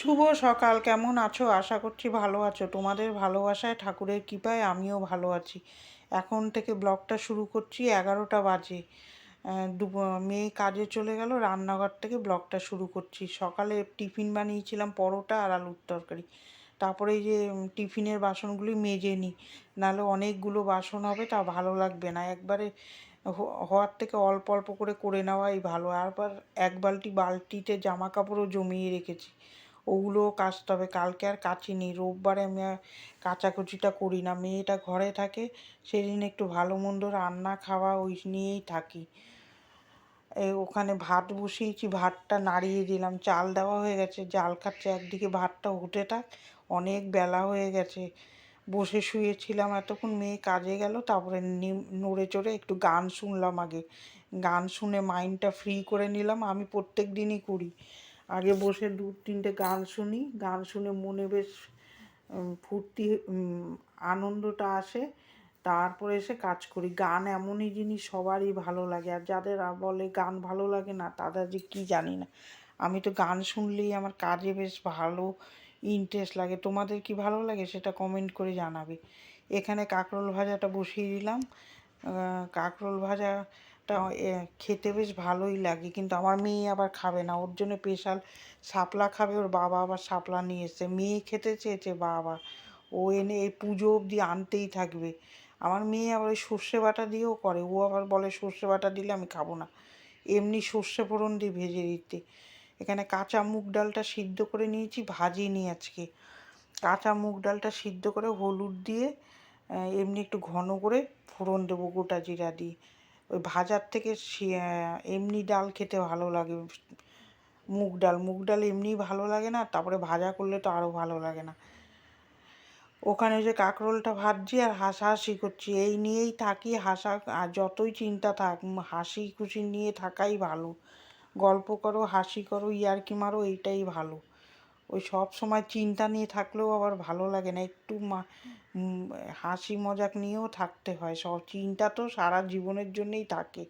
শুভ সকাল, কেমন আছো? আশা করছি ভালো আছো। তোমাদের ভালোবাসায় ঠাকুরের কৃপায় আমিও ভালো আছি। এখন থেকে ব্লগটা শুরু করছি, 11টা বাজে। মেয়ে কাজে চলে গেল, রান্নাঘর থেকে ব্লগটা শুরু করছি। সকালে টিফিন বানিয়েছিলাম, পরোটা আর আলুর তরকারি। তারপরে এই যে টিফিনের বাসনগুলি মেজে নিই, নাহলে অনেকগুলো বাসন হবে, তা ভালো লাগবে না। একবারে হওয়ার থেকে অল্প অল্প করে করে নেওয়াই ভালো। আবার এক বালতিতে জামা কাপড়ও জমিয়ে রেখেছি, ওগুলোও কাচতে হবে। কালকে আর কাচিনি, রোববারে আমি আর কাচাকুচিটা করি না। মেয়েটা ঘরে থাকে, সেদিন একটু ভালো মন্দ রান্না খাওয়া ওই নিয়েই থাকি। ওখানে ভাত বসিয়েছি, ভাতটা নাড়িয়ে দিলাম, চাল দেওয়া হয়ে গেছে, জাল খাচ্ছে। একদিকে ভাতটা হতে থাক, অনেক বেলা হয়ে গেছে। বসে শুয়েছিলাম এতক্ষণ, মেয়ে কাজে গেল, তারপরে নড়ে চড়ে একটু গান শুনলাম। আগে গান শুনে মাইন্ডটা ফ্রি করে নিলাম। আমি প্রত্যেক দিনই করি, আগে বসে 2-3টে গান শুনি, গান শুনে মনে বেশ ফুর্তি, আনন্দটা আসে। তারপরে এসে কাজ করি। গান এমনই জিনিস, সবারই ভালো লাগে। আর যাদের বলে গান ভালো লাগে না, তাদের যে কী জানি না। আমি তো গান শুনলেই আমার কাজে বেশ ভালো ইন্টারেস্ট লাগে। তোমাদের কি ভালো লাগে সেটা কমেন্ট করে জানাবে। এখানে কাঁকরোল ভাজাটা বসিয়ে দিলাম। কাঁকরোল ভাজাটা খেতে বেশ ভালোই লাগে, কিন্তু আমার মেয়ে আবার খাবে না। ওর জন্য স্পেশাল শাপলা খাবে, ওর বাবা আবার শাপলা নিয়ে এসেছে। মেয়ে খেতে চেয়েছে, বাবা ও এনে এই পুজো অবধি আনতেই থাকবে। আমার মেয়ে আবার ওই সর্ষে বাটা দিয়েও করে, ও আবার বলে সর্ষে বাটা দিলে আমি খাবো না, এমনি সর্ষে ফোড়ন দিয়ে ভেজে দিতে। এখানে কাঁচা মুগ ডালটা সিদ্ধ করে নিয়েছি, ভাজিনি আজকে। কাঁচা মুগ ডালটা সিদ্ধ করে হলুদ দিয়ে এমনি একটু ঘন করে ফোড়ন দেবো গোটা জিরা দিয়ে। ওই ভাজার থেকে এমনি ডাল খেতে ভালো লাগে। মুগ ডাল এমনিই ভালো লাগে না, তারপরে ভাজা করলে তো আরও ভালো লাগে না। ওখানে যে কাঁকরোলটা ভাজছি আর হাসাহাসি করছি, এই নিয়েই থাকি। আর যতই চিন্তা থাক, হাসি খুশি নিয়ে থাকাই ভালো। গল্প করো, হাসি করো, ইয়ার্কি মারো, এইটাই ভালো। ওই সব সময় চিন্তা নিয়ে থাকলেও আবার ভালো লাগে না। একটু হাসি মজাক নিয়েও থাকতে হয়। সব চিন্তা তো সারা জীবনের জন্যই থাকে,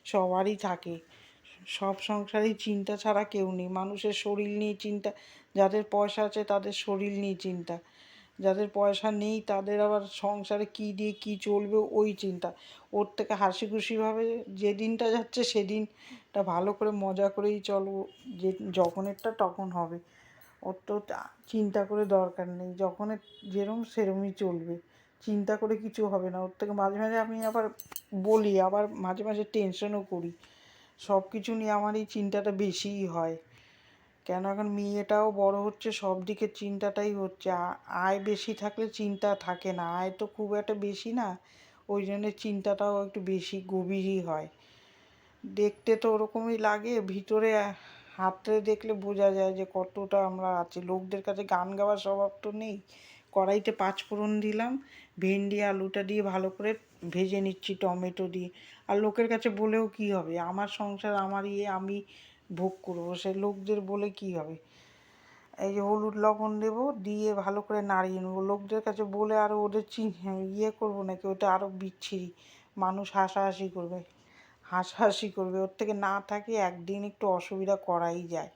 সবারই থাকে। সব সংসারেই চিন্তা ছাড়া কেউ নেই। মানুষের শরীর নিয়ে চিন্তা, যাদের পয়সা আছে তাদের শরীর নিয়ে চিন্তা, যাদের পয়সা নেই তাদের আবার সংসারে কী দিয়ে কী চলবে ওই চিন্তা। ওর থেকে হাসি খুশিভাবে যে দিনটা যাচ্ছে সেদিনটা ভালো করে মজা করেই চলো, যে যখনেরটা তখন হবে। ওর তো চিন্তা করে দরকার নেই, যখনের যেরম সেরমই চলবে, চিন্তা করে কিছু হবে না। ওর থেকে মাঝে মাঝে আমি আবার বলি, আবার মাঝে মাঝে টেনশনও করি। সব কিছু নিয়ে আমার এই চিন্তাটা বেশিই হয়। কেন, এখন মেয়েটাও বড় হচ্ছে, সব দিকে চিন্তাটাই হচ্ছে। আয় বেশি থাকলে চিন্তা থাকে না, আয় তো খুব একটা বেশি না, ওই জন্য চিন্তাটাও একটু বেশি গভীরই হয়। দেখতে তো ওরকমই লাগে, ভিতরে হাতড়ে দেখলে বোঝা যায় যে কতটা আমরা আছি। লোকদের কাছে গান গাওয়ার স্বভাব তো নেই। কড়াইতে 5 ফোড়ন দিলাম, ভেন্ডি আলুটা দিয়ে ভালো করে ভেজে নিচ্ছি টমেটো দিয়ে। আর লোকের কাছে বলেও কী হবে, আমার সংসার, আমার আমি ভোগ করবো, সে লোকদের বলে কী হবে। এই যে হলুদ লবণ দেবো, দিয়ে ভালো করে নাড়িয়ে নেবো। লোকদের কাছে বলে আরও ওদের করবো নাকি, ওটা আরও বিচ্ছিরি, মানুষ হাসাহাসি করবে, হাসাহাসি করবে। ওর থেকে না থাকি, একদিন একটু অসুবিধা করাই যায়।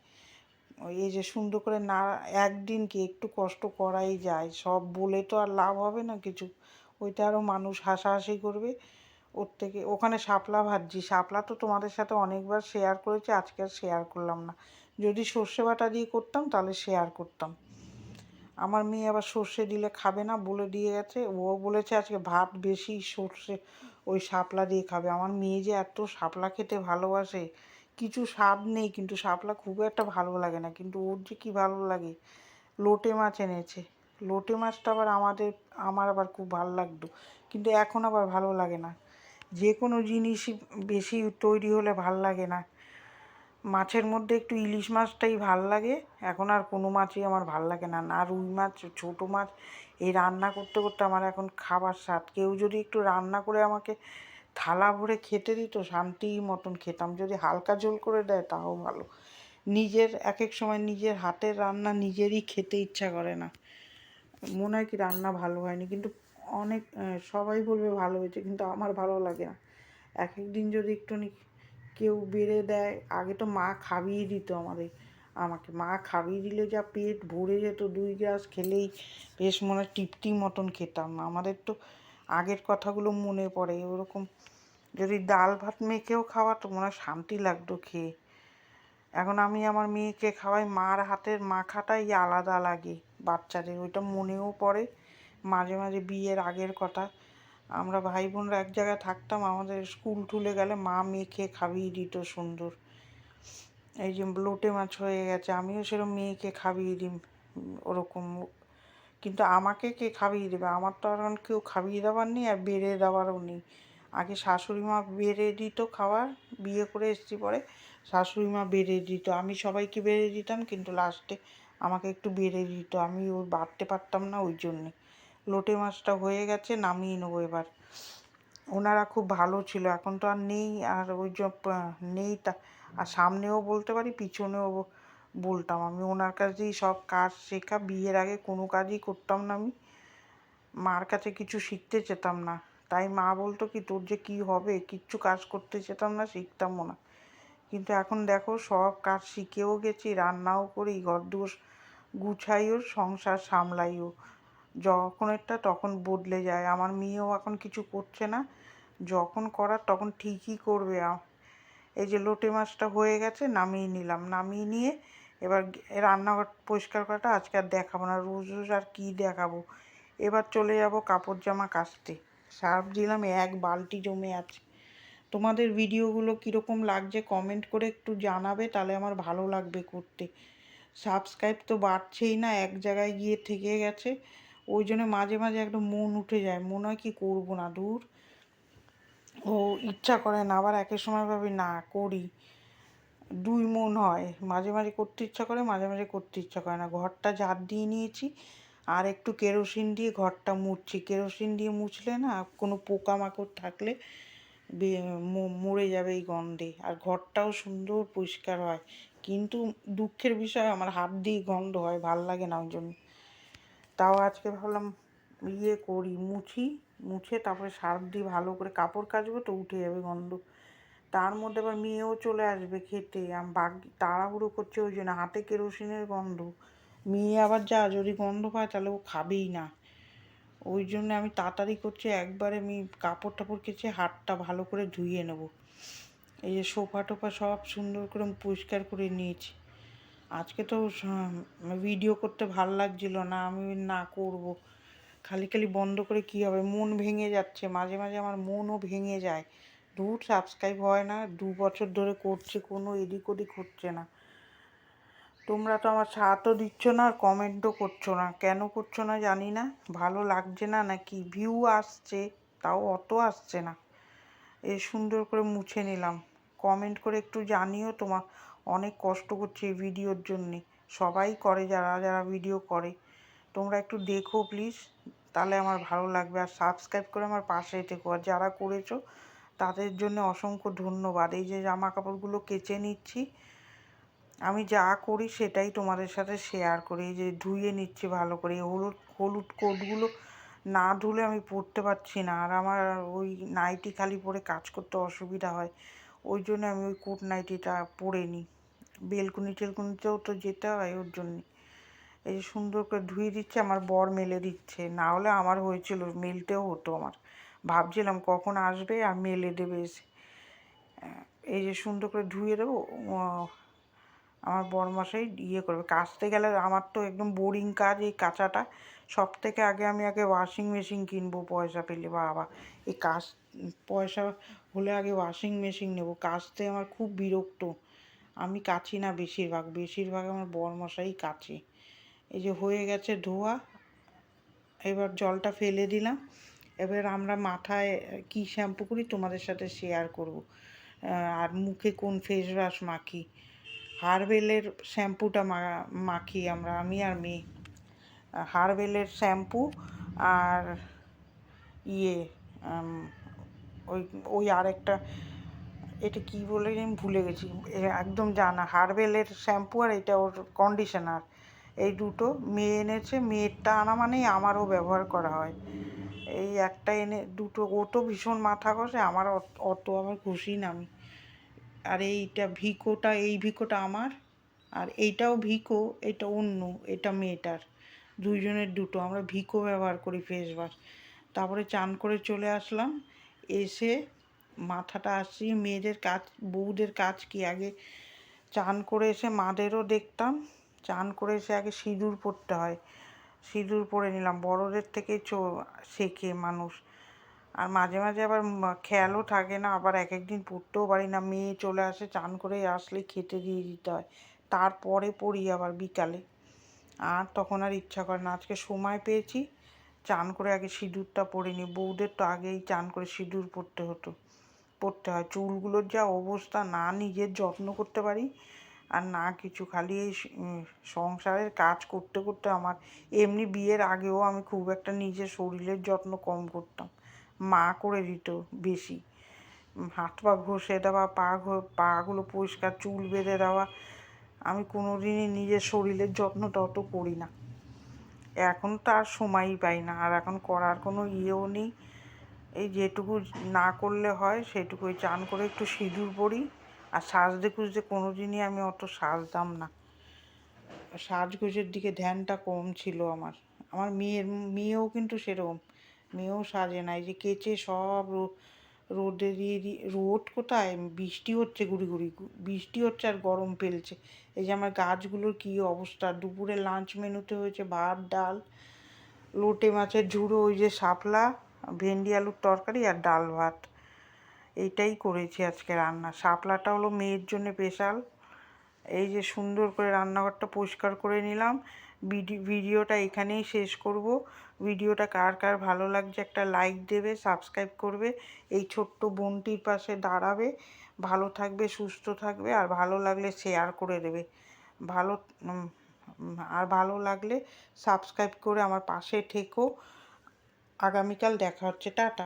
এই যে সুন্দর করে না, একদিন কি একটু কষ্ট করাই যায়। সব বলে তো আর লাভ হবে না কিছু, ওইটা আরও মানুষ হাসাহাসি করবে। ওর থেকে ওখানে শাপলা ভাজছি। শাপলা তো তোমাদের সাথে অনেকবার শেয়ার করেছি, আজকে আর শেয়ার করলাম না। যদি সর্ষে বাটা দিয়ে করতাম তাহলে শেয়ার করতাম। আমার মেয়ে আবার সর্ষে দিলে খাবে না বলে দিয়ে গেছে, ও বলেছে আজকে ভাত বেশি সর্ষে ওই শাপলা দিয়ে খাবে। আমার মেয়ে যে এত শাপলা খেতে ভালোবাসে, কিছু স্বাদ নেই, কিন্তু শাপলা খুব একটা ভালো লাগে না, কিন্তু ওর যে কী ভালো লাগে। লোটে মাছ এনেছে, লোটে মাছটা আবার আমার আবার খুব ভালো লাগতো, কিন্তু এখন আবার ভালো লাগে না। যে কোনো জিনিসই বেশি তৈরি হলে ভাল লাগে না। মাছের মধ্যে একটু ইলিশ মাছটাই ভাল লাগে, এখন আর কোনো মাছই আমার ভাল লাগে না। না রুই মাছ, ছোটো মাছ, এই রান্না করতে করতে আমার এখন খাবার স্বাদ। কেউ যদি একটু রান্না করে আমাকে থালা ভরে খেতে দিত, শান্তির মতন খেতাম। যদি হালকা ঝোল করে দেয় তাও ভালো। নিজের এক এক সময় নিজের হাতের রান্না নিজেরই খেতে ইচ্ছা করে না, মনে হয় কি রান্না ভালো হয়নি, কিন্তু অনেক সবাই বলবে ভালো হয়েছে, কিন্তু আমার ভালো লাগে না। এক এক দিন যদি একটুখানি কেউ বেড়ে দেয়, আগে তো মা খাইয়ে দিত আমাদের, আমাকে মা খাইয়ে দিলে যা পেট ভরে যেত, 2 গ্লাস খেলেই বেশ মনে হয় টিপটি মতন খেতাম। আমাদের তো আগের কথাগুলো মনে পড়ে, ওরকম যদি ডাল ভাত মেখেও খাওয়াতো মনে হয় শান্তি লাগতো খেয়ে। এখন আমি আমার মেয়েকে খাওয়াই, মার হাতের মাখাটাই আলাদা লাগে বাচ্চাদের, ওইটা মনেও পড়ে মাঝে মাঝে। বিয়ের আগের কথা, আমরা ভাই বোনরা এক জায়গায় থাকতাম, আমাদের স্কুল টুলে গেলে মা মেখে খাইয়ে দিত সুন্দর। এই যে লোটে মাছ হয়ে গেছে, আমিও সেরকম মেয়েকে খাইয়ে দিই ওরকম। কিন্তু আমাকে কে খাইয়ে দেবে, আমার তো আর এখন কেউ খাইয়ে দেওয়ার নেই আর বেড়ে দেওয়ারও নেই। আগে শাশুড়ি মা বেড়ে দিত খাবার, বিয়ে করে এসেছি পরে শাশুড়ি মা বেড়ে দিত, আমি সবাইকে বেড়ে দিতাম, কিন্তু লাস্টে আমাকে একটু বেড়ে দিত, আমি ওই বাড়তে পারতাম না, ওই জন্যে। লোটে মাছটা হয়ে গেছে, নামিয়ে নেবো এবার। ওনারা খুব ভালো ছিল, এখন তো আর নেই, আর ওই যে নেই তা। আর সামনেও বলতে পারি, পিছনেও বলতাম, আমি ওনার কাছেই সব কাজ শেখা। বিয়ের আগে কোনো কাজই করতাম না আমি, মার কাছে কিছু শিখতে চেতাম না। তাই মা বলতো কি, তোর যে কী হবে, কিচ্ছু কাজ করতে চেতাম না, শিখতামও না। কিন্তু এখন দেখো সব কাজ শিখেও গেছি, রান্নাও করি, ঘরদোর গুছাইও, সংসার সামলাইও। যখনেরটা তখন বদলে যায়। আমার মেয়েও এখন কিছু করছে না, যখন করার তখন ঠিকই করবে। এই যে লোটে মাছটা হয়ে গেছে, নামিয়ে নিলাম, নামিয়ে নিয়ে এবার রান্নাঘর পরিষ্কার করাটা আজকে আর দেখাবো না, রোজ রোজ আর কী দেখাবো। এবার চলে যাব কাপড় জামা কাচতে। সার্ফ দিলাম, এক বালতি জমে আছে। তোমাদের ভিডিওগুলো কীরকম লাগছে কমেন্ট করে একটু জানাবে, তাহলে আমার ভালো লাগবে করতে। সাবস্ক্রাইব তো বাড়ছেই না, এক জায়গায় গিয়ে থেকে গেছে। ওই জন্য মাঝে মাঝে একদম মন উঠে যায়, মনে হয় কি করবো না, দূর, ও ইচ্ছা করে না। আবার একের সময় ভাবি না করি, দুই মন হয়, মাঝে মাঝে করতে ইচ্ছা করে, মাঝে মাঝে করতে ইচ্ছা করে না। ঘরটা ঝাড় দিয়ে নিয়েছি, আর একটু কেরোসিন দিয়ে ঘরটা মুছছি। কেরোসিন দিয়ে মুছলে না কোনো পোকামাকড় থাকলে মরে যাবে এই গন্ধে, আর ঘরটাও সুন্দর পরিষ্কার হয়। কিন্তু দুঃখের বিষয়, আমার হাত দিয়ে গন্ধ হয়, ভাল লাগে না ওই জন্য। তাও আজকে ভাবলাম করি, মুছে তারপরে সার্ফ দিয়ে ভালো করে কাপড় কাচবো, তো উঠে যাবে গন্ধ। তার মধ্যে আবার মেয়েও চলে আসবে খেতে, তাড়াহুড়ো করছে, ওই জন্য হাতে কেরোসিনের গন্ধ। মেয়ে আবার যদি গন্ধ পায় তাহলে ও খাবেই না, ওই জন্য আমি তাড়াতাড়ি করছি, একবারে আমি কাপড় টাপড় কেচে হাতটা ভালো করে ধুয়ে নেব। এই যে সোফা টোফা সব সুন্দর করে পরিষ্কার করে নিয়েছি। আজকে তো ভিডিও করতে ভাল লাগছিল না, আমি না করব, খালি খালি বন্ধ করে কী হবে, মন ভেঙে যাচ্ছে, মাঝে মাঝে আমার মনও ভেঙে যায়। সাবস্ক্রাইব হয় না, 2 বছর ধরে করছি, কোনো এদিক ওদিক হচ্ছে না। তোমরা তো আমার সাথও দিচ্ছ না আর কমেন্টও করছো না, কেন করছো না জানি না, ভালো লাগছে না নাকি? ভিউ আসছে, তাও অত আসছে না। সুন্দর করে মুছে নিলাম, কমেন্ট করে একটু জানিও, তোমার অনেক কষ্ট করছে এই ভিডিওর জন্যে, সবাই করে যারা যারা ভিডিও করে, তোমরা একটু দেখো প্লিজ, তাহলে আমার ভালো লাগবে। আর সাবস্ক্রাইব করে আমার পাশে থেকো, আর যারা করেছো তাদের জন্য অসংখ্য ধন্যবাদ। এই যে জামা কাপড়গুলো কেচে নিচ্ছি, আমি যা করি সেটাই তোমাদের সাথে শেয়ার করি। এই যে ধুয়ে নিচ্ছি ভালো করে, হলুদ হলুদ কোটগুলো না ধুলে আমি পরতে পারছি না, আর আমার ওই নাইটি খালি পরে কাজ করতে অসুবিধা হয়, ওই জন্য আমি ওই কোট নাইটিটা পরে নিই, বেলকুনি টেলকুনিতেও তো যেতে হয় ওর জন্যে। এই যে সুন্দর করে ধুয়ে দিচ্ছে, আমার বর মেলে দিচ্ছে, না হলে আমার হয়েছিল মেলতেও হতো, আমার ভাবছিলাম কখন আসবে আর মেলে দেবে এসে। এই যে সুন্দর করে ধুয়ে দেবো, আমার বরমশাই করবে। কাচতে গেলে আমার তো একদম বোরিং কাজ এই কাচাটা, সব থেকে আগে আমি ওয়াশিং মেশিন কিনবো পয়সা পেলে, বাবা এই পয়সা হলে আগে ওয়াশিং মেশিন নেবো। কাচতে আমার খুব বিরক্ত, আমি কাচি না, বেশিরভাগ আমার বরমশাই কাচে। এই যে হয়ে গেছে ধোয়া, এবার জলটা ফেলে দিলাম। এবার আমরা মাথায় কি শ্যাম্পু করি তোমাদের সাথে শেয়ার করব, আর মুখে কোন ফেস ওয়াশ মাখি। হার্বেলের শ্যাম্পুটা মাখি আমরা, আমি আর মেয়ে। হার্বেলের শ্যাম্পু আর ইয়ে ওই ওই আরেকটা, এটা কি বলে আমি ভুলে গেছি, একদম জানা, হার্বেলের শ্যাম্পু আর এটা ওর কন্ডিশনার, এই দুটো মেয়ে এনেছে, মেয়েরটা আনা মানেই আমারও ব্যবহার করা হয়। এই একটা এনে দুটো, ও তো ভীষণ মাথা ঘষে, আমার অত আবার ঘষি না আমি। আর এই ভিকোটা আমার, আর এইটাও ভিকো, এটা অন্য, এটা মেয়েটার, দুইজনের দুটো। আমরা ভিকো ব্যবহার করি ফেস ওয়াশ। তারপরে চান করে চলে আসলাম, এসে মাথাটা আসছি। মেয়েদের কাজ, বউদের কাজ কি, আগে চান করে এসে মাদেরও দেখতাম, চান করে এসে আগে সিঁদুর পরতে হয়, সিঁদুর পরে নিলাম। বড়দের থেকেই শেখে মানুষ। আর মাঝে মাঝে আবার খেয়ালও থাকে না, আবার এক একদিন পড়তেও পারি না। মেয়ে চলে আসে, চান করে আসলে খেতে দিয়ে দিতে হয়, তারপরে পড়ি আবার বিকালে। আর তখন আর ইচ্ছা করে না। আজকে সময় পেয়েছি, চান করে আগে সিঁদুরটা পরে নিই। বউদের তো আগেই চান করে সিঁদুর পরতে হয়। চুলগুলোর যা অবস্থা, না নিজের যত্ন করতে পারি আর না কিছু, খালি এই সংসারের কাজ করতে করতে আমার, এমনি বিয়ের আগেও আমি খুব একটা নিজের শরীরের যত্ন কম করতাম, মা করে দিত বেশি। হাত পা ঘষে দেওয়া, পাগুলো পরিষ্কার, চুল বেঁধে দেওয়া, আমি কোনো দিনই নিজের শরীরের যত্নটা অত করি না। এখন তো আর সময়ই পাই না, আর এখন করার কোনো ইয়েও নেই। এই যেটুকু না করলে হয় সেটুকুই, চান করে একটু সিঁদুর পরি। আর সাজতে খুঁজতে কোনো দিনই আমি অত সাজতাম না, সাজগোজের দিকে ধ্যানটা কম ছিল আমার। আমার মেয়েও কিন্তু সেরকম, মেয়েও সাজে না। এই যে কেচে সব রোদে দিয়ে রোদ কোথায়, বৃষ্টি হচ্ছে, গুড়ি গুড়ি বৃষ্টি হচ্ছে আর গরম ফেলছে। এই যে আমার গাছগুলোর কী অবস্থা। দুপুরে লাঞ্চ মেনুতে হয়েছে ভাত, ডাল, লোটে মাছের ঝুড়ো, ওই যে শাপলা, ভেন্ডি আলুর তরকারি আর ডাল ভাত। এইটাই করেছি আজকে রান্না। শাপলাটা হলো মেয়ের জন্য স্পেশাল। এই যে সুন্দর করে রান্নাঘরটা পরিষ্কার করে নিলাম। ভিডিওটা এখানেই শেষ করব। ভিডিওটা কার কার ভালো লাগছে একটা লাইক দেবে, সাবস্ক্রাইব করবে, এই ছোট্ট বোনটির পাশে দাঁড়াবে। ভালো থাকবে, সুস্থ থাকবে, আর ভালো লাগলে শেয়ার করে দেবে। ভালো আর ভালো লাগলে সাবস্ক্রাইব করে আমার পাশে থেকো। আগামীকাল দেখা হচ্ছে, টাটা।